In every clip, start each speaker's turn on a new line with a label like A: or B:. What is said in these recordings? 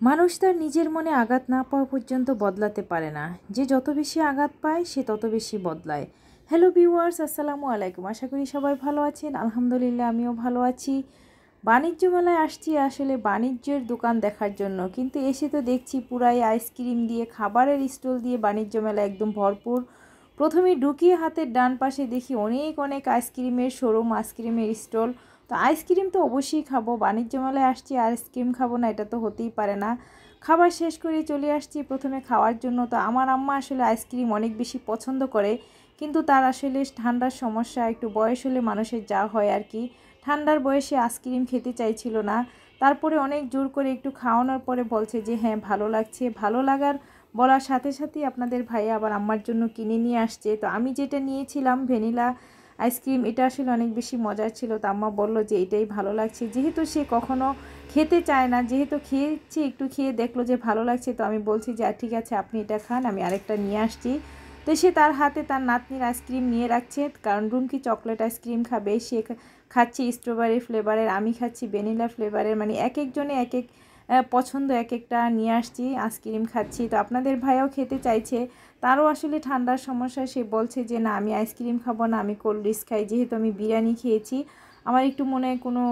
A: মানুষ তার নিজের মনে আঘাত না পাওয়া পর্যন্ত বদলাতে পারে না। যে যত বেশি আঘাত পায় সে তত বেশি বদলায়। হ্যালো ভিউয়ার্স, আসসালামু আলাইকুম। আশা করি সবাই ভালো আছেন। আলহামদুলিল্লাহ আমিও ভালো আছি। বাণিজ্য মেলায় আসছি আসলে বাণিজ্যের দোকান দেখার জন্য, কিন্তু এসে তো দেখছি পুরাই আইসক্রিম দিয়ে, খাবারের স্টল দিয়ে বাণিজ্য মেলা একদম ভরপুর। প্রথমে ঢুকিয়ে হাতের ডান পাশে দেখি অনেক অনেক আইসক্রিমের শোরুম, আইসক্রিমের স্টল। তো আইসক্রিম তো অবশ্যই খাবো, বাণিজ্য মেলায় আসছি আইসক্রিম খাবো না এটা তো হতেই পারে না। খাবার শেষ করে চলে আসছি প্রথমে খাওয়ার জন্য। তো আমার আম্মা আসলে আইসক্রিম অনেক বেশি পছন্দ করে, কিন্তু তার আসলে ঠান্ডার সমস্যা, একটু বয়স হলে মানুষের যা হয় আর কি, ঠান্ডার বয়সে আইসক্রিম খেতে চাইছিল না। তারপরে অনেক জোর করে একটু খাওয়ানোর পরে বলছে যে হ্যাঁ ভালো লাগছে। ভালো লাগার বলার সাথে সাথেই আপনাদের ভাইয়া আবার আম্মার জন্য কিনে নিয়ে আসছে। তো আমি যেটা নিয়েছিলাম ভ্যানিলা আইসক্রিম, এটা আসলে অনেক বেশি মজার ছিল। তো আম্মা বললো যে এটাই ভালো লাগছে, যেহেতু সে কখনো খেতে চায় না, যেহেতু খেয়েছে একটু খেয়ে দেখলো যে ভালো লাগছে। তো আমি বলছি যে ঠিক আছে আপনি এটা খান, আমি আরেকটা নিয়ে আসছি। তো সে তার হাতে তার নাতনির আইসক্রিম নিয়ে রাখছে, কারণ রুমকি চকলেট আইসক্রিম খাবে। সে খাচ্ছি স্ট্রবেরি ফ্লেভারের, আমি খাচ্ছি ভ্যানিলা ফ্লেভারের, মানে এক একজনে এক এক পছন্দ, এক একটা নিয়ে আসছি আইসক্রিম খাচ্ছি। তো আপনাদের ভাইও খেতে চাইছে, তারও আসলে ঠান্ডার সমস্যা। সে বলছে যে না আমি আইসক্রিম খাবো না, আমি কোল্ড ড্রিঙ্কস খাই, যেহেতু আমি বিরিয়ানি খেয়েছি, আমার একটু মনে হয় কোনো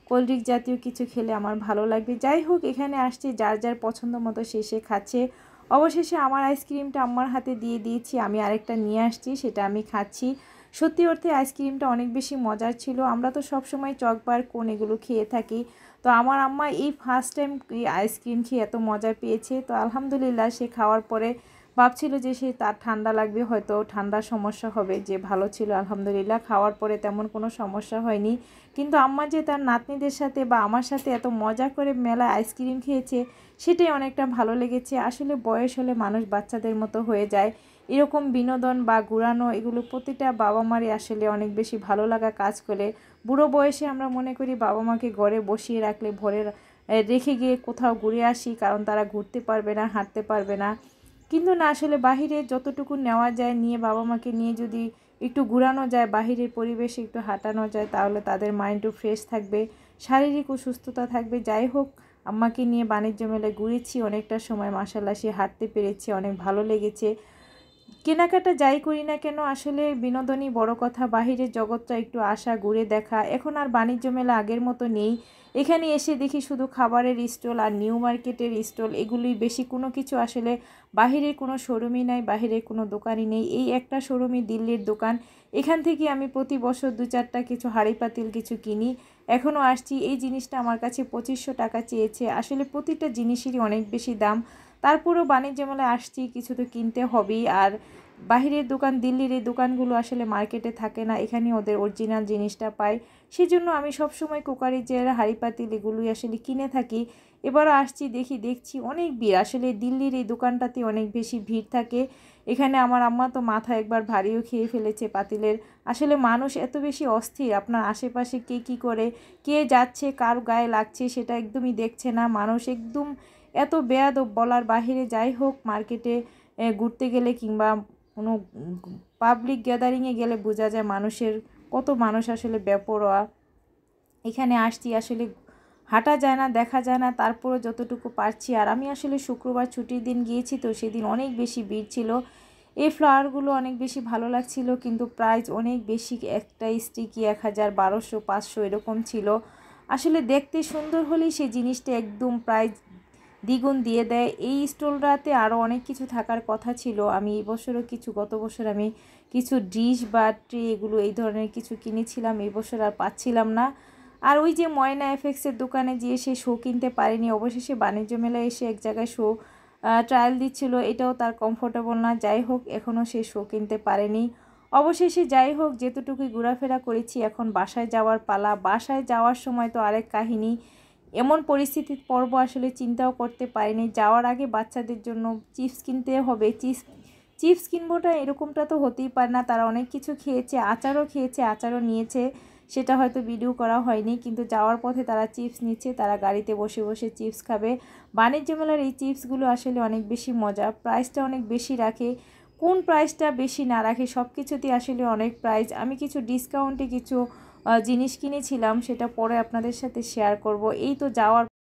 A: কোল্ড ড্রিঙ্ক জাতীয় কিছু খেলে আমার ভালো লাগবে। যাই হোক, এখানে আসছে যার যার পছন্দ মতো সে খাচ্ছে। অবশেষে আমার আইসক্রিমটা আম্মার হাতে দিয়ে দিয়েছি, আমি আরেকটা নিয়ে আসছি, সেটা আমি খাচ্ছি। সত্যি অর্থে আইসক্রিমটা অনেক বেশি মজার ছিল। আমরা তো সবসময় চকবার কোন এগুলো খেয়ে থাকি, তো আমার আম্মা এই ফার্স্ট টাইম আইসক্রিম খেয়ে এত মজা পেয়েছে। তো আলহামদুলিল্লাহ সে খাওয়ার পরে ভাবছিল যে সে তার ঠান্ডা লাগবে, হয়তো ঠান্ডার সমস্যা হবে, যে ভালো ছিল আলহামদুলিল্লাহ। খাওয়ার পরে তেমন কোনো সমস্যা হয়নি। কিন্তু আম্মা যে তার নাতনিদের সাথে বা আমার সাথে এত মজা করে মেলায় আইসক্রিম খেয়েছে, সেটাই অনেকটা ভালো লেগেছে। আসলে বয়স হলে মানুষ বাচ্চাদের মতো হয়ে যায়। এরকম বিনোদন বা ঘুরানো, এগুলো প্রতিটা বাবা মারই আসলে অনেক বেশি ভালো লাগা কাজ করে। বুড়ো বয়সে আমরা মনে করি বাবা মাকে ঘরে বসিয়ে রাখলে, ভরে রেখে গিয়ে কোথাও ঘুরে আসি, কারণ তারা ঘুরতে পারবে না, হাঁটতে পারবে না। কিন্তু না, আসলে বাহিরে যতটুকু নেওয়া যায় নিয়ে, বাবা মাকে নিয়ে যদি একটু ঘুরানো যায়, বাহিরের পরিবেশে একটু হাঁটানো যায়, তাহলে তাদের মাইন্ডও ফ্রেশ থাকবে, শারীরিক সুস্থতা থাকবে। যাই হোক, আম্মাকে নিয়ে বাণিজ্য মেলায় ঘুরেছি অনেকটা সময়, মাশাআল্লাহ সে হাঁটতে পেরেছে, অনেক ভালো লেগেছে। কেনাকাটা যাই করি না কেন, আসলে বিনোদনই বড় কথা। বাহিরের জগৎটা একটু আসা, ঘুরে দেখা। এখন আর বাণিজ্য মেলা আগের মতো নেই। এখানে এসে দেখি শুধু খাবারের স্টল আর নিউ মার্কেটের স্টল, এগুলোই বেশি। কোনো কিছু আসলে বাহিরের কোনো শোরুমই নাই, বাহিরের কোনো দোকানই নেই। এই একটা শোরুমই দিল্লির দোকান, এখান থেকে আমি প্রতি বছর 2-4টা কিছু হাঁড়ি পাতিল কিছু কিনি। এখনও আসছি। এই জিনিসটা আমার কাছে 2500 টাকা চেয়েছে। আসলে প্রতিটা জিনিসেরই অনেক বেশি দাম। তারপরেও বাণিজ্য মেলায় আসছি, কিছু তো কিনতে হবেই। আর বাহিরের দোকান, দিল্লির এই দোকানগুলো আসলে মার্কেটে থাকে না, এখানে ওদের অরিজিনাল জিনিসটা পাই। সেজন্য আমি সবসময় কুকারিজের হাঁড়ি পাতিল এগুলোই আসলে কিনে থাকি। এবারও আসছি, দেখছি অনেক ভিড়। আসলে দিল্লির এই দোকানটাতে অনেক বেশি ভিড় থাকে। এখানে আমার আম্মা তো মাথা একবার ভারীও খেয়ে ফেলেছে পাতিলের। আসলে মানুষ এত বেশি অস্থির, আপনার আশেপাশে কে কী করে, কে যাচ্ছে, কার গায়ে লাগছে সেটা একদমই দেখছে না। মানুষ একদম এত বেয়াদব বলার বাহিরে। যাই হোক, মার্কেটে ঘুরতে গেলে কিংবা কোনো পাবলিক গ্যাদারিংয়ে গেলে বোঝা যায় মানুষের কত, মানুষ আসলে বেপরোয়া। এখানে আসছি, আসলে হাঁটা যায় না, দেখা যায় না, তারপরে যতটুকু পারছি। আর আমি আসলে শুক্রবার ছুটির দিন গিয়েছি, তো সেদিন অনেক বেশি ভিড় ছিল। এই ফ্লাওয়ারগুলো অনেক বেশি ভালো লাগছিল, কিন্তু প্রাইস অনেক বেশি। একটা স্টিকি 1000, 1200, 500 এরকম ছিল। আসলে দেখতে সুন্দর হলেই সেই জিনিসটা একদম প্রাইস দ্বিগুণ দিয়ে দেয়। এই স্টলটাতে আরও অনেক কিছু থাকার কথা ছিল। আমি এই বছরও কিছু, গত বছর আমি কিছু ডিশ বা ট্রে এগুলো এই ধরনের কিছু কিনেছিলাম, এই বছর আর পাচ্ছিলাম না। আর ওই যে ময়না এফেক্সের দোকানে গিয়ে সে শো কিনতে পারিনি। অবশেষে বাণিজ্য মেলায় এসে এক জায়গায় শো ট্রায়াল দিচ্ছিল, এটাও তার কমফোর্টেবল না। যাই হোক, এখনও সে শো কিনতে পারেনি। অবশেষে যাই হোক, যেতটুকুই ঘোরাফেরা করেছি, এখন বাসায় যাওয়ার পালা। বাসায় যাওয়ার সময় তো আরেক কাহিনী, এমন পরিস্থিতির পর্ব আসলে চিন্তাও করতে পারিনি। যাওয়ার আগে বাচ্চাদের জন্য চিপস কিনতে হবে, চিপস কিনবোটা এরকমটা তো হতেই পারে না। তারা অনেক কিছু খেয়েছে, আচারও খেয়েছে, আচারও নিয়েছে, সেটা হয়তো ভিডিও করা হয়নি। কিন্তু যাওয়ার পথে তারা চিপস নিচ্ছে, তারা গাড়িতে বসে বসে চিপস খাবে। বাণিজ্য মেলার এই চিপসগুলো আসলে অনেক বেশি মজা, প্রাইসটা অনেক বেশি রাখে। কোন প্রাইসটা বেশি না রাখে, সব কিছুতেই আসলে অনেক প্রাইস। আমি কিছু ডিসকাউন্টে কিছু জিনিস কিনেছিলাম, সেটা পরে আপনাদের সাথে শেয়ার করব। এই তো যাওয়ার